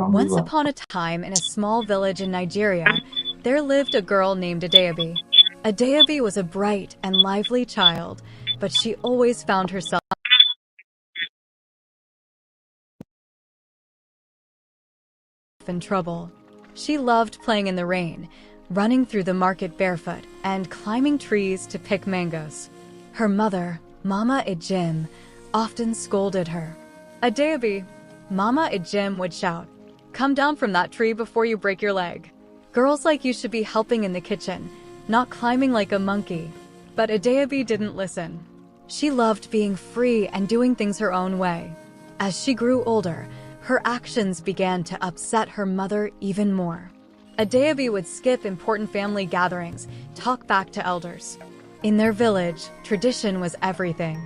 Once upon a time, in a small village in Nigeria, there lived a girl named Adaobi. Adaobi was a bright and lively child, but she always found herself in trouble. She loved playing in the rain, running through the market barefoot, and climbing trees to pick mangoes. Her mother, Mama Ejim, often scolded her. Adaobi, Mama Ejim would shout, "Come down from that tree before you break your leg. Girls like you should be helping in the kitchen, not climbing like a monkey." But Adaobi didn't listen. She loved being free and doing things her own way. As she grew older, her actions began to upset her mother even more. Adaobi would skip important family gatherings, talk back to elders. In their village, tradition was everything.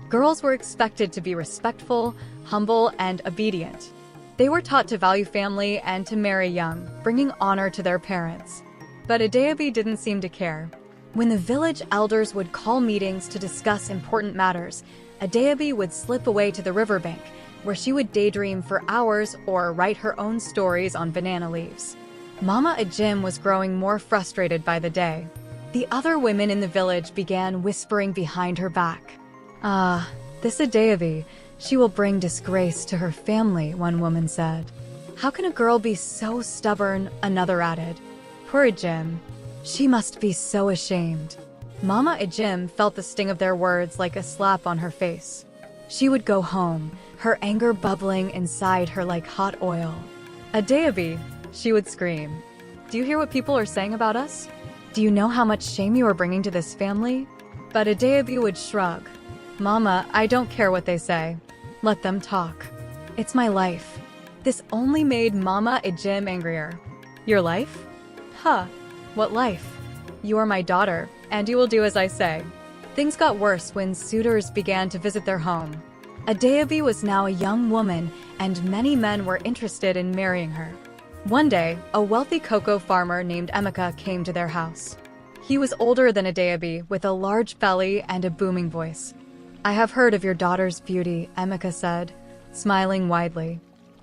Girls were expected to be respectful, humble, and obedient. They were taught to value family and to marry young, bringing honor to their parents. But Adaobi didn't seem to care. When the village elders would call meetings to discuss important matters, Adaobi would slip away to the riverbank, where she would daydream for hours or write her own stories on banana leaves. Mama Ejim was growing more frustrated by the day. The other women in the village began whispering behind her back. "Ah, this Adaobi, she will bring disgrace to her family," one woman said. "How can a girl be so stubborn?" another added. "Poor Ejim, she must be so ashamed." Mama Ejim felt the sting of their words like a slap on her face. She would go home, her anger bubbling inside her like hot oil. "Adaobi," she would scream, "do you hear what people are saying about us? Do you know how much shame you are bringing to this family?" But Adaobi would shrug. "Mama, I don't care what they say. Let them talk. It's my life." This only made Mama Ejim angrier. "Your life? Huh, what life? You are my daughter, and you will do as I say." Things got worse when suitors began to visit their home. Adaobi was now a young woman, and many men were interested in marrying her. One day, a wealthy cocoa farmer named Emeka came to their house. He was older than Adaobi, with a large belly and a booming voice. "I have heard of your daughter's beauty," Emeka said, smiling widely.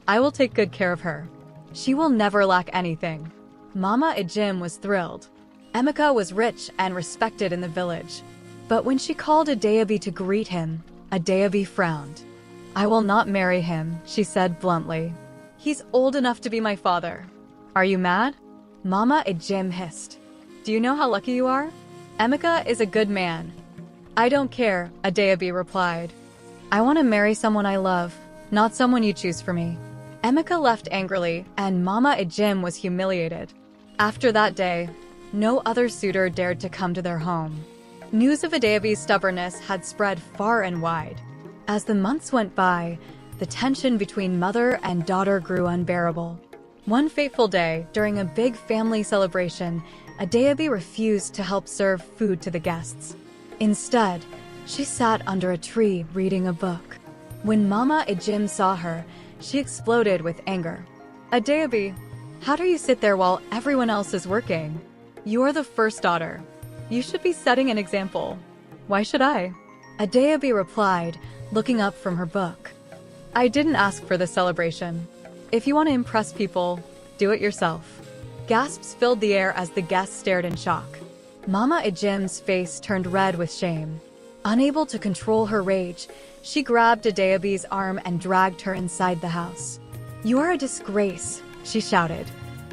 "I will take good care of her. She will never lack anything." Mama Ejim was thrilled. Emeka was rich and respected in the village. But when she called Adaobi to greet him, Adaobi frowned. "I will not marry him," she said bluntly. "He's old enough to be my father." "Are you mad?" Mama Ejim hissed. "Do you know how lucky you are? Emeka is a good man." "I don't care," Adaobi replied. "I want to marry someone I love, not someone you choose for me." Emeka left angrily, and Mama Ejim was humiliated. After that day, no other suitor dared to come to their home. News of Adaobi's stubbornness had spread far and wide. As the months went by, the tension between mother and daughter grew unbearable. One fateful day, during a big family celebration, Adaobi refused to help serve food to the guests. Instead, she sat under a tree reading a book. When Mama Ejim saw her, she exploded with anger. "Adaobi, how do you sit there while everyone else is working? You're the first daughter. You should be setting an example." "Why should I?" Adaobi replied, looking up from her book. "I didn't ask for the celebration. If you want to impress people, do it yourself." Gasps filled the air as the guests stared in shock. Mama Ejim's face turned red with shame. Unable to control her rage, she grabbed Adaobi's arm and dragged her inside the house. "You are a disgrace," she shouted.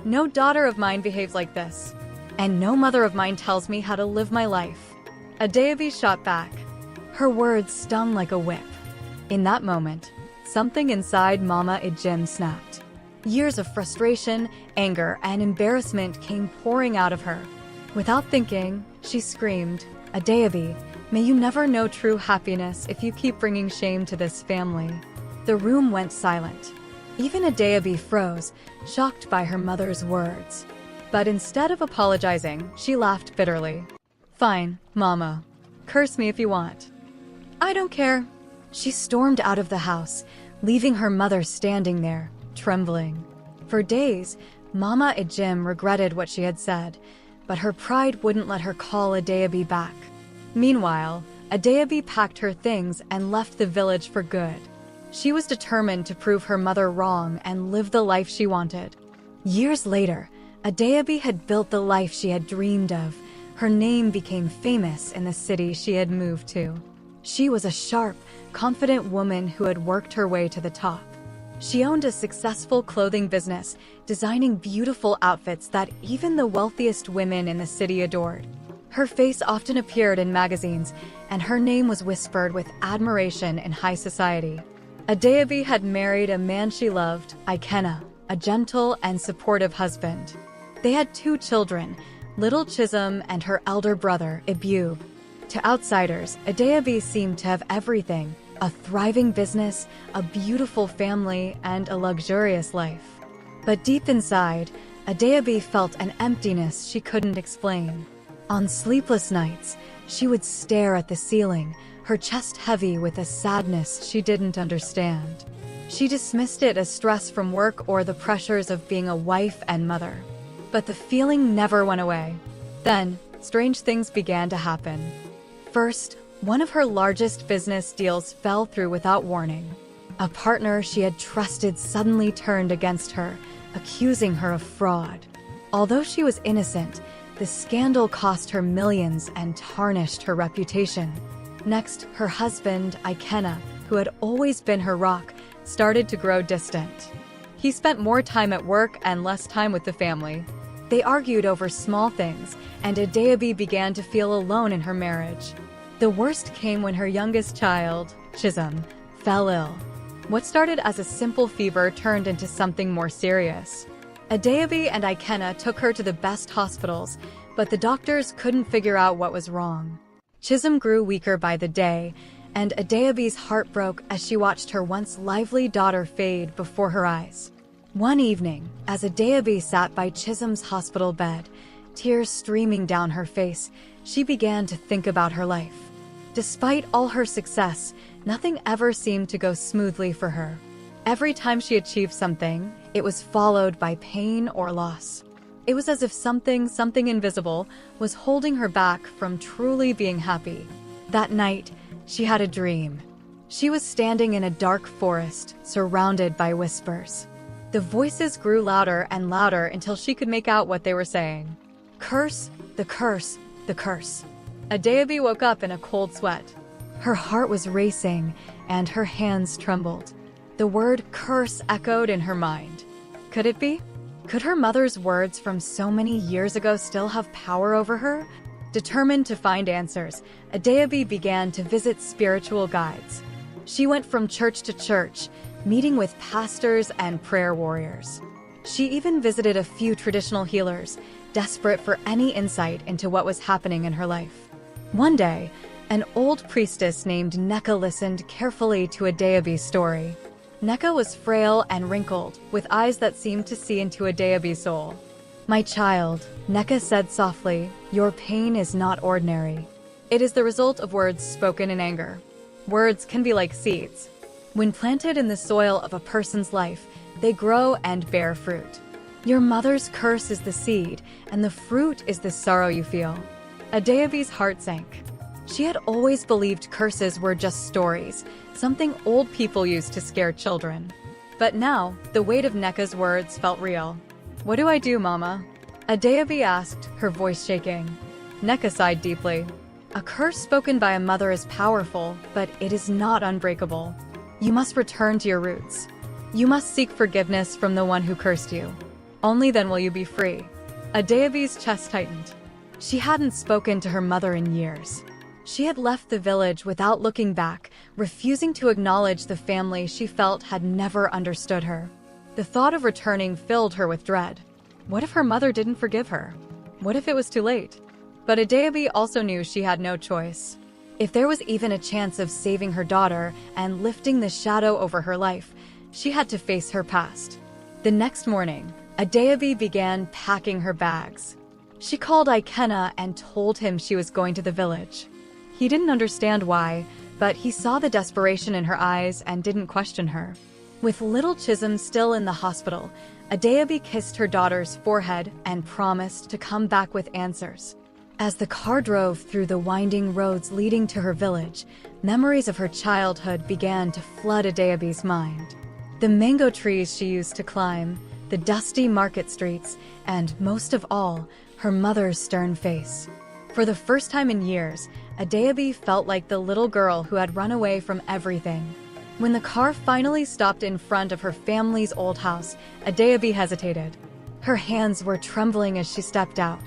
"No daughter of mine behaves like this. And no mother of mine tells me how to live my life." Adaobi shot back. Her words stung like a whip. In that moment, something inside Mama Ejim snapped. Years of frustration, anger, and embarrassment came pouring out of her. Without thinking, she screamed, "Adaobi, may you never know true happiness if you keep bringing shame to this family." The room went silent. Even Adaobi froze, shocked by her mother's words. But instead of apologizing, she laughed bitterly. "Fine, Mama. Curse me if you want. I don't care." She stormed out of the house, leaving her mother standing there, trembling. For days, Mama Ejim regretted what she had said, but her pride wouldn't let her call Adaobi back. Meanwhile, Adaobi packed her things and left the village for good. She was determined to prove her mother wrong and live the life she wanted. Years later, Adeobi had built the life she had dreamed of. Her name became famous in the city she had moved to. She was a sharp, confident woman who had worked her way to the top. She owned a successful clothing business, designing beautiful outfits that even the wealthiest women in the city adored. Her face often appeared in magazines, and her name was whispered with admiration in high society. Adeobi had married a man she loved, Ikenna, a gentle and supportive husband. They had 2 children, little Chisholm and her elder brother, Ibube. To outsiders, Adeobi seemed to have everything: a thriving business, a beautiful family, and a luxurious life. But deep inside, Adeobi felt an emptiness she couldn't explain. On sleepless nights, she would stare at the ceiling, her chest heavy with a sadness she didn't understand. She dismissed it as stress from work or the pressures of being a wife and mother. But the feeling never went away. Then, strange things began to happen. First, one of her largest business deals fell through without warning. A partner she had trusted suddenly turned against her, accusing her of fraud. Although she was innocent, the scandal cost her millions and tarnished her reputation. Next, her husband, Ikenna, who had always been her rock, started to grow distant. He spent more time at work and less time with the family. They argued over small things, and Adeobi began to feel alone in her marriage. The worst came when her youngest child, Chisholm, fell ill. What started as a simple fever turned into something more serious. Adeobi and Ikenna took her to the best hospitals, but the doctors couldn't figure out what was wrong. Chisholm grew weaker by the day, and Adeobi's heart broke as she watched her once lively daughter fade before her eyes. One evening, as Adeobi sat by Chisholm's hospital bed, tears streaming down her face, she began to think about her life. Despite all her success, nothing ever seemed to go smoothly for her. Every time she achieved something, it was followed by pain or loss. It was as if something invisible was holding her back from truly being happy. That night, she had a dream. She was standing in a dark forest, surrounded by whispers. The voices grew louder and louder until she could make out what they were saying. Curse, the curse, the curse. Adeobi woke up in a cold sweat. Her heart was racing, and her hands trembled. The word curse echoed in her mind. Could it be? Could her mother's words from so many years ago still have power over her? Determined to find answers, Adeobi began to visit spiritual guides. She went from church to church, meeting with pastors and prayer warriors. She even visited a few traditional healers, desperate for any insight into what was happening in her life. One day, an old priestess named Nneka listened carefully to Adeobi's story. Nneka was frail and wrinkled, with eyes that seemed to see into Adeobi's soul. "My child," Nneka said softly, "your pain is not ordinary. It is the result of words spoken in anger. Words can be like seeds. When planted in the soil of a person's life, they grow and bear fruit. Your mother's curse is the seed, and the fruit is the sorrow you feel." Adeobi's heart sank. She had always believed curses were just stories, something old people used to scare children. But now, the weight of Nneka's words felt real. "What do I do, Mama?" Adeobi asked, her voice shaking. Nneka sighed deeply. "A curse spoken by a mother is powerful, but it is not unbreakable. You must return to your roots. You must seek forgiveness from the one who cursed you. Only then will you be free." Adeobi's chest tightened. She hadn't spoken to her mother in years. She had left the village without looking back, refusing to acknowledge the family she felt had never understood her. The thought of returning filled her with dread. What if her mother didn't forgive her? What if it was too late? But Adeobi also knew she had no choice. If there was even a chance of saving her daughter and lifting the shadow over her life, she had to face her past. The next morning, Adeobi began packing her bags. She called Ikenna and told him she was going to the village. He didn't understand why, but he saw the desperation in her eyes and didn't question her. With little Chisholm still in the hospital, Adeobi kissed her daughter's forehead and promised to come back with answers. As the car drove through the winding roads leading to her village, memories of her childhood began to flood Adeobi's mind. The mango trees she used to climb, the dusty market streets, and most of all, her mother's stern face. For the first time in years, Adeobi felt like the little girl who had run away from everything. When the car finally stopped in front of her family's old house, Adeobi hesitated. Her hands were trembling as she stepped out.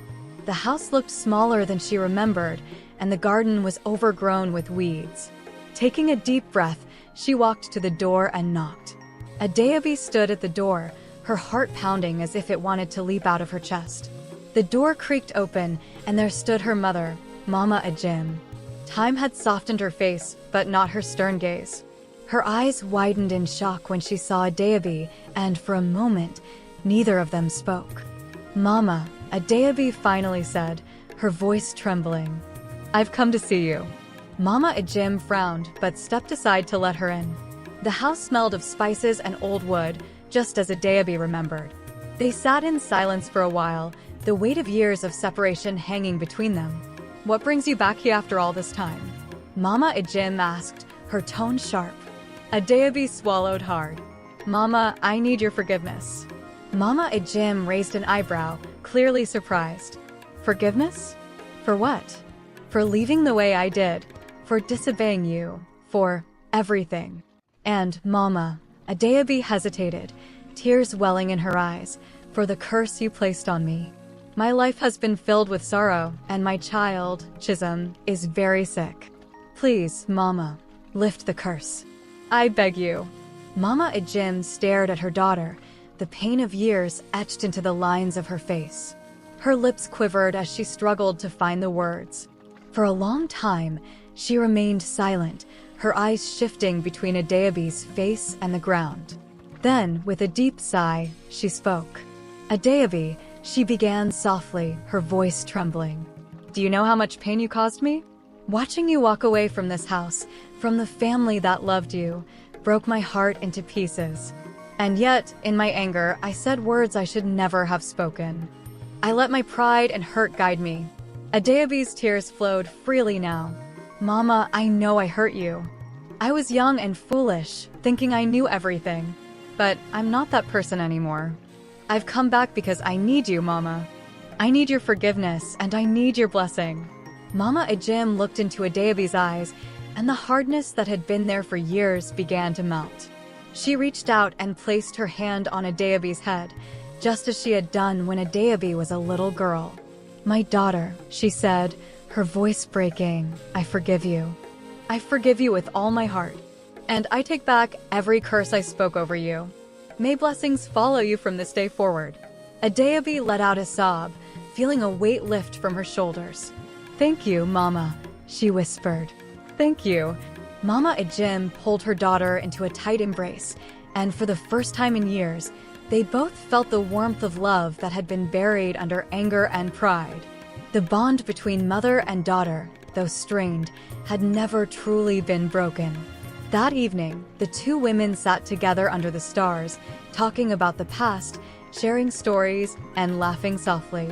The house looked smaller than she remembered, and the garden was overgrown with weeds. Taking a deep breath, she walked to the door and knocked. Adeobi stood at the door, her heart pounding as if it wanted to leap out of her chest. The door creaked open, and there stood her mother, Mama Ejim. Time had softened her face, but not her stern gaze. Her eyes widened in shock when she saw Adeobi, and for a moment, neither of them spoke. "Mama," Adeobi finally said, her voice trembling. "I've come to see you." Mama Ejim frowned, but stepped aside to let her in. The house smelled of spices and old wood, just as Adeobi remembered. They sat in silence for a while, the weight of years of separation hanging between them. "What brings you back here after all this time?" Mama Ejim asked, her tone sharp. Adeobi swallowed hard. "Mama, I need your forgiveness." Mama Ejim raised an eyebrow, clearly surprised. "Forgiveness? For what?" "For leaving the way I did, for disobeying you, for everything." "And, Mama," Adeobi hesitated, tears welling in her eyes, "for the curse you placed on me. My life has been filled with sorrow, and my child, Chisholm, is very sick. Please, Mama, lift the curse. I beg you." Mama Ejim stared at her daughter, the pain of years etched into the lines of her face. Her lips quivered as she struggled to find the words. For a long time, she remained silent, her eyes shifting between Adeobi's face and the ground. Then, with a deep sigh, she spoke. "Adeobi," she began softly, her voice trembling. "Do you know how much pain you caused me? Watching you walk away from this house, from the family that loved you, broke my heart into pieces. And yet, in my anger, I said words I should never have spoken. I let my pride and hurt guide me." Adeobi's tears flowed freely now. "Mama, I know I hurt you. I was young and foolish, thinking I knew everything. But I'm not that person anymore. I've come back because I need you, Mama. I need your forgiveness, and I need your blessing." Mama Ejim looked into Adeobi's eyes, and the hardness that had been there for years began to melt. She reached out and placed her hand on Adeobi's head, just as she had done when Adeobi was a little girl. "My daughter," she said, her voice breaking, "I forgive you. I forgive you with all my heart. And I take back every curse I spoke over you. May blessings follow you from this day forward." Adeobi let out a sob, feeling a weight lift from her shoulders. "Thank you, Mama," she whispered. "Thank you." Mama Ejim pulled her daughter into a tight embrace, and for the first time in years, they both felt the warmth of love that had been buried under anger and pride. The bond between mother and daughter, though strained, had never truly been broken. That evening, the two women sat together under the stars, talking about the past, sharing stories, and laughing softly.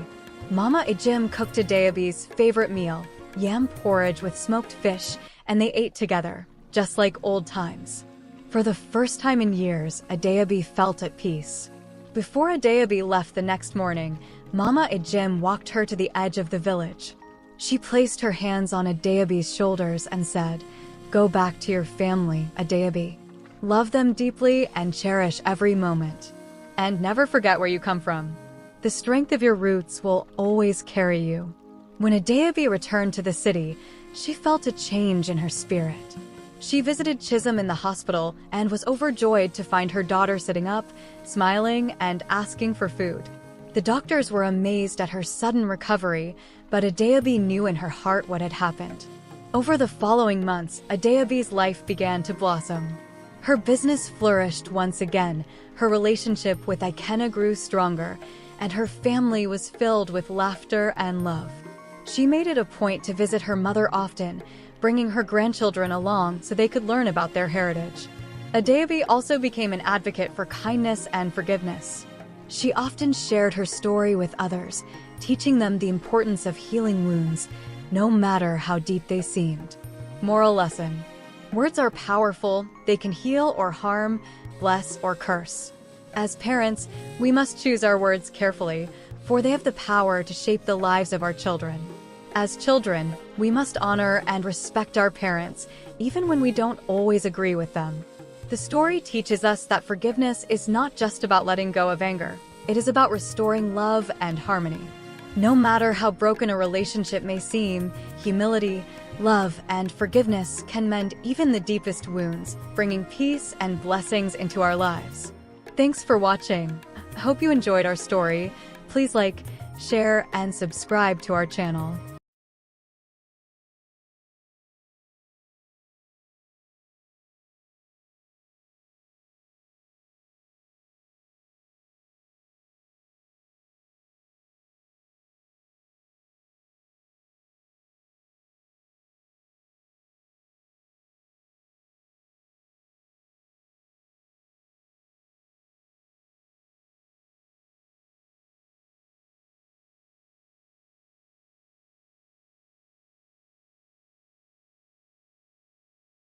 Mama Ejim cooked Adeobi's favorite meal, yam porridge with smoked fish, and they ate together, just like old times. For the first time in years, Adeobi felt at peace. Before Adeobi left the next morning, Mama Ejim walked her to the edge of the village. She placed her hands on Adeobi's shoulders and said, "Go back to your family, Adeobi. Love them deeply and cherish every moment. And never forget where you come from. The strength of your roots will always carry you." When Adeobi returned to the city, she felt a change in her spirit. She visited Chisholm in the hospital and was overjoyed to find her daughter sitting up, smiling, and asking for food. The doctors were amazed at her sudden recovery, but Adeobi knew in her heart what had happened. Over the following months, Adeobi's life began to blossom. Her business flourished once again, her relationship with Ikenna grew stronger, and her family was filled with laughter and love. She made it a point to visit her mother often, bringing her grandchildren along so they could learn about their heritage. Adeobi also became an advocate for kindness and forgiveness. She often shared her story with others, teaching them the importance of healing wounds, no matter how deep they seemed. Moral lesson: words are powerful. They can heal or harm, bless or curse. As parents, we must choose our words carefully, for they have the power to shape the lives of our children. As children, we must honor and respect our parents, even when we don't always agree with them. The story teaches us that forgiveness is not just about letting go of anger. It is about restoring love and harmony. No matter how broken a relationship may seem, humility, love, and forgiveness can mend even the deepest wounds, bringing peace and blessings into our lives. Thanks for watching. Hope you enjoyed our story. Please like, share, and subscribe to our channel.